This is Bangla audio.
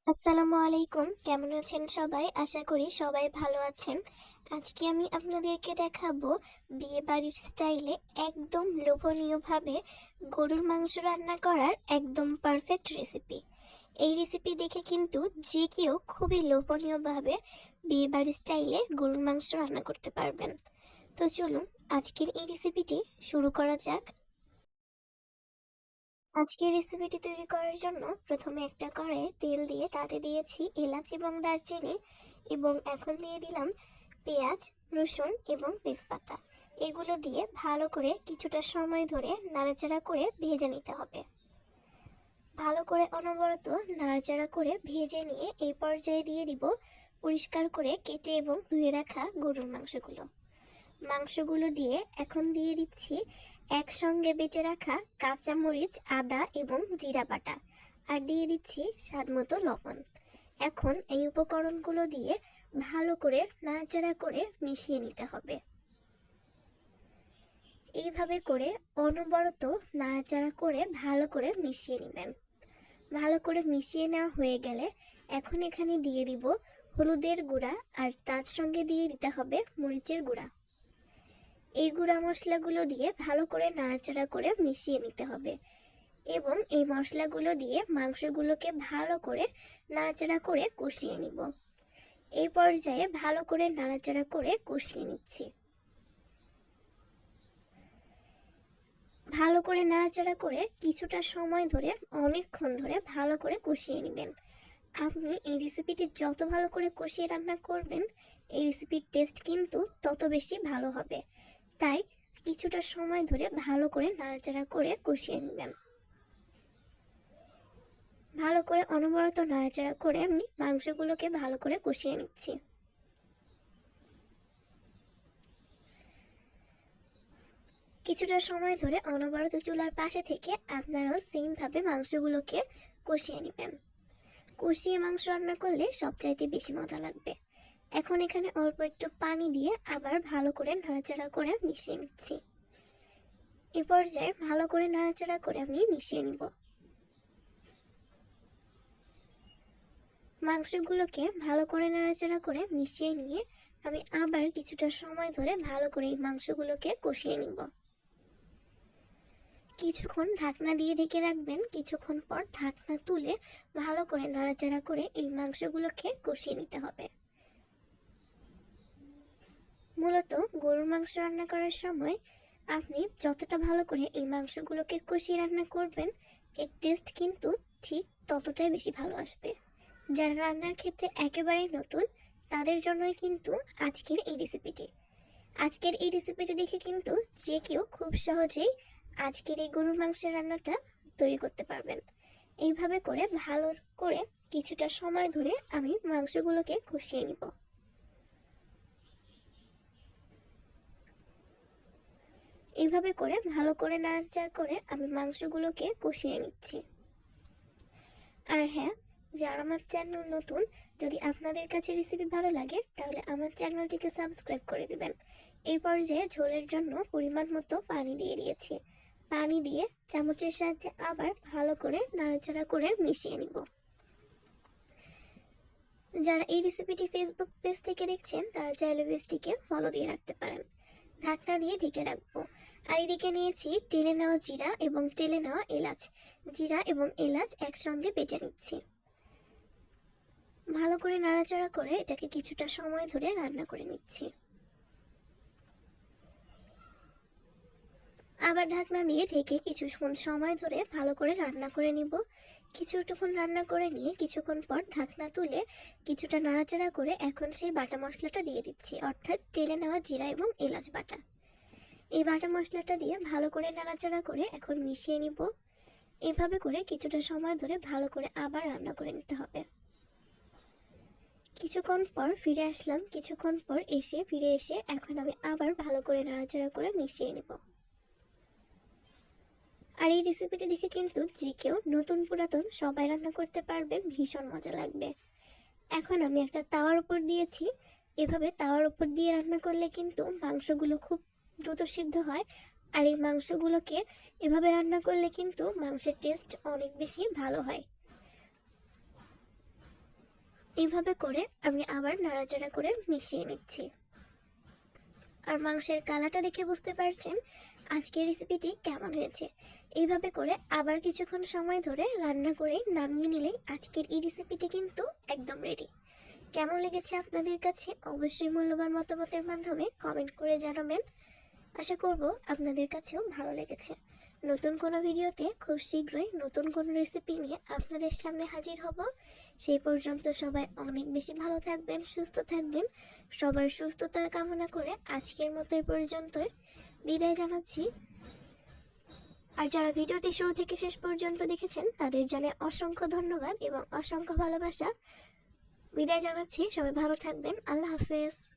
আসসালামু আলাইকুম। কেমন আছেন সবাই? আশা করি সবাই ভালো আছেন। আজকে আমি আপনাদেরকে দেখাবো বিয়ে বাড়ির স্টাইলে একদম লোভনীয়ভাবে গরুর মাংস রান্না করার একদম পারফেক্ট রেসিপি। এই রেসিপি দেখে কিন্তু যে কেউ খুবই লোভনীয়ভাবে বিয়ে বাড়ির স্টাইলে গরুর মাংস রান্না করতে পারবেন। তো চলুন আজকের এই রেসিপিটি শুরু করা যাক। আজকের রেসিপিটি তৈরি করার জন্য প্রথমে একটা কড়াইয়ে তেল দিয়ে তাতে দিয়েছি এলাচ এবং দারচিনি, এবং এখন দিয়ে দিলাম পেঁয়াজ, রসুন এবং তেজপাতা। এগুলো দিয়ে ভালো করে কিছুটা সময় ধরে নাড়াচাড়া করে ভেজে নিতে হবে। ভালো করে অনবরত নাড়াচাড়া করে ভেজে নিয়ে এই পর্যায়ে দিয়ে দিব পরিষ্কার করে কেটে এবং ধুয়ে রাখা গরুর মাংসগুলো দিয়ে এখন দিয়ে দিচ্ছি একসঙ্গে বেটে রাখা কাঁচামরিচ, আদা এবং জিরা বাটা, আর দিয়ে দিচ্ছি স্বাদমতো লবণ। এখন এই উপকরণগুলো দিয়ে ভালো করে নাড়াচাড়া করে মিশিয়ে নিতে হবে। এইভাবে করে অনবরত নাড়াচাড়া করে ভালো করে মিশিয়ে নেবেন। ভালো করে মিশিয়ে নেওয়া হয়ে গেলে এখন এখানে দিয়ে দিব হলুদের গুঁড়া, আর তার সঙ্গে দিয়ে দিতে হবে মরিচের গুঁড়া। এই গুঁড়া মশলাগুলো দিয়ে ভালো করে নাড়াচাড়া করে মিশিয়ে নিতে হবে, এবং এই মশলাগুলো দিয়ে মাংসগুলোকে ভালো করে নাড়াচাড়া করে কষিয়ে নিব। এই পর্যায়ে ভালো করে নাড়াচাড়া করে কষিয়ে নিচ্ছি। ভালো করে নাড়াচাড়া করে কিছুটা সময় ধরে, অনেকক্ষণ ধরে ভালো করে কষিয়ে নেবেন। আপনি এই রেসিপিটি যত ভালো করে কষিয়ে রান্না করবেন, এই রেসিপির টেস্ট কিন্তু তত বেশি ভালো হবে। তাই কিছুটা সময় ধরে ভালো করে নাড়াচাড়া করে কষিয়ে নেবেন। ভালো করে অনবরত নাড়াচাড়া করে আমি মাংসগুলোকে ভালো করে কষিয়ে নিচ্ছি। কিছুটা সময় ধরে অনবরত চুলার পাশে থেকে আপনারাও সেম ভাবে মাংসগুলোকে কষিয়ে নেবেন। কষিয়ে মাংস রান্না করলে সবচাইতে বেশি মজা লাগবে। এখন এখানে অল্প একটু পানি দিয়ে আবার ভালো করে নাড়াচাড়া করে মিশিয়ে নিচ্ছি। এ পর্যায়ে ভালো করে নাড়াচাড়া করে আমি মিশিয়ে নিব। মাংসগুলোকে ভালো করে নাড়াচাড়া করে মিশিয়ে নিয়ে আমি আবার কিছুটা সময় ধরে ভালো করে এই মাংসগুলোকে কষিয়ে নিব। কিছুক্ষণ ঢাকনা দিয়ে ঢেকে রাখবেন। কিছুক্ষণ পর ঢাকনা তুলে ভালো করে নাড়াচাড়া করে এই মাংসগুলোকে কষিয়ে নিতে হবে। মূলত গরুর মাংস রান্না করার সময় আপনি যতটা ভালো করে এই মাংসগুলোকে কষিয়ে রান্না করবেন, এর টেস্ট কিন্তু ঠিক ততটাই বেশি ভালো আসবে। যারা রান্নার ক্ষেত্রে একেবারেই নতুন, তাদের জন্যই কিন্তু আজকের এই রেসিপিটি দেখে কিন্তু যে কেউ খুব সহজেই আজকের এই গরুর মাংসের রান্নাটা তৈরি করতে পারবেন। এইভাবে করে ভালো করে কিছুটা সময় ধরে আমি মাংসগুলোকে কষিয়ে নিব। এইভাবে করে ভালো করে নাড়াচাড়া করে আমি মাংসগুলোকে কষিয়ে নিচ্ছি। আর হ্যাঁ, যারা আমার চ্যানেল নতুন, যদি আপনাদের কাছে রেসিপি ভালো লাগে তাহলে আমার চ্যানেলটিকে সাবস্ক্রাইব করে দিবেন। এই পর্যায়ে ঝোলের জন্য পরিমাণ মতো পানি দিয়ে দিয়েছি। পানি দিয়ে চামচের সাহায্যে আবার ভালো করে নাড়াচাড়া করে মিশিয়ে নিব। যারা এই রেসিপিটি ফেসবুক পেজ থেকে দেখছেন তারা চাইলে পেজটিকে ফলো দিয়ে রাখতে পারেন। ঢাকনা দিয়ে ঢেকে রাখবো। আর এদিকে নিয়েছি টেলে নেওয়া জিরা এবং টেলে নেওয়া এলাচ। জিরা এবং এলাচ একসঙ্গে বেটে নিচ্ছি। ভালো করে নাড়াচাড়া করে এটাকে কিছুটা সময় ধরে রান্না করে নিচ্ছি। আবার ঢাকনা দিয়ে ঢেকে কিছুক্ষণ সময় ধরে ভালো করে রান্না করে নিব। কিছুক্ষণ রান্না করে নিয়ে কিছুক্ষণ পর ঢাকনা তুলে কিছুটা নাড়াচাড়া করে এখন সেই বাটা মশলাটা দিয়ে দিচ্ছি, অর্থাৎ টেলে নেওয়া জিরা এবং এলাচ বাটা। এই বাটা মশলাটা দিয়ে ভালো করে নাড়াচাড়া করে এখন মিশিয়ে নিব। এভাবে করে কিছুটা সময় ধরে ভালো করে আবার রান্না করে নিতে হবে। কিছুক্ষণ পর ফিরে আসলাম। কিছুক্ষণ পর ফিরে এসে এখন আমি আবার ভালো করে নাড়াচাড়া করে মিশিয়ে নিব। আর এই রেসিপিটি দেখে কিন্তু যে কেউ নতুন পুরাতন সবাই রান্না করতে পারবেন, ভীষণ মজা লাগবে। এখন আমি একটা তাওয়ার উপর দিয়েছি। এভাবে তাওয়ার উপর দিয়ে রান্না করলে কিন্তু মাংসগুলো খুব দ্রুত সিদ্ধ হয়। আর এই মাংসগুলোকে এভাবে রান্না করলে কিন্তু মাংসের টেস্ট অনেক বেশি ভালো হয়। এইভাবে করে আমি আবার নাড়াচাড়া করে মিশিয়ে নিচ্ছি। আর মাংসের কালারটা দেখে বুঝতে পারছেন আজকের রেসিপিটি কেমন হয়েছে। এইভাবে করে আবার কিছুক্ষণ সময় ধরে রান্না করে নামিয়ে নিলেই আজকের এই রেসিপিটি কিন্তু একদম রেডি। কেমন লেগেছে আপনাদের কাছে অবশ্যই মূল্যবান মতামতের মাধ্যমে কমেন্ট করে জানাবেন। আশা করব আপনাদের কাছেও ভালো লেগেছে। নতুন কোনো ভিডিওতে খুব শীঘ্রই নতুন কোনো রেসিপি নিয়ে আপনাদের সামনে হাজির হব। সেই পর্যন্ত সবাই অনেক বেশি ভালো থাকবেন, সুস্থ থাকবেন। সবার সুস্থতার কামনা করে আজকের মতো এই পর্যন্তই বিদায় জানাচ্ছি। আর যারা ভিডিওটি শুরু থেকে শেষ পর্যন্ত দেখেছেন তাদের জানাই অসংখ্য ধন্যবাদ এবং অসংখ্য ভালোবাসা। বিদায় জানাচ্ছি, সবাই ভালো থাকবেন। আল্লাহ হাফেজ।